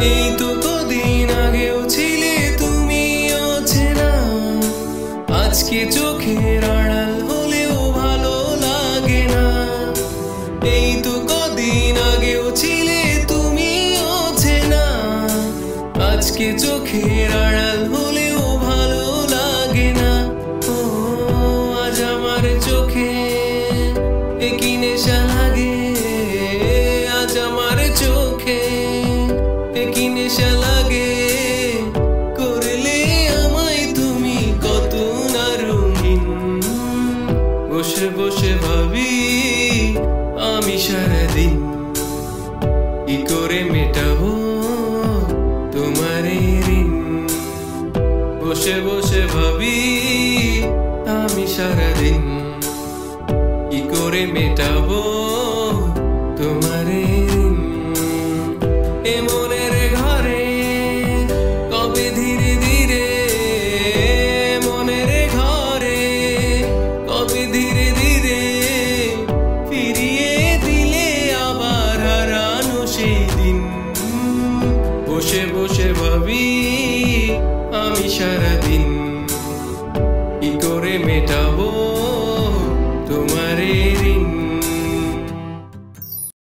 এই তো কদিন আগেও ছিলে তুমি অচেনা, আজকে চোখের আড়াল হলেও ভালো লাগে না। এই তো কদিন আগেও ছিলে তুমি অচেনা, আজকে চোখের আড়াল হলেও ভালো লাগে না। ও আজ আমার চোখে একই নেশা লাগে, আজ আমার চোখে একই নেশা লাগে। করলে আমায় তুমি কত না রঙিন, বসে বসে ভাবি আমি সারাদিন কি করে মেটাবো তোমার ঋণ। বসে বসে ভাবি আমি সারাদিন কি করে মেটাবো তোমার ঋণ। এ মনের ঘরে কবে ধীরে ধীরে, মনের ঘরে কবে ধীরে ধীরে ফিরিয়ে দিলে আবার হারানো সেই দিন। বসে বসে ভাবি আমি সারাদিন কি করে মেটাবো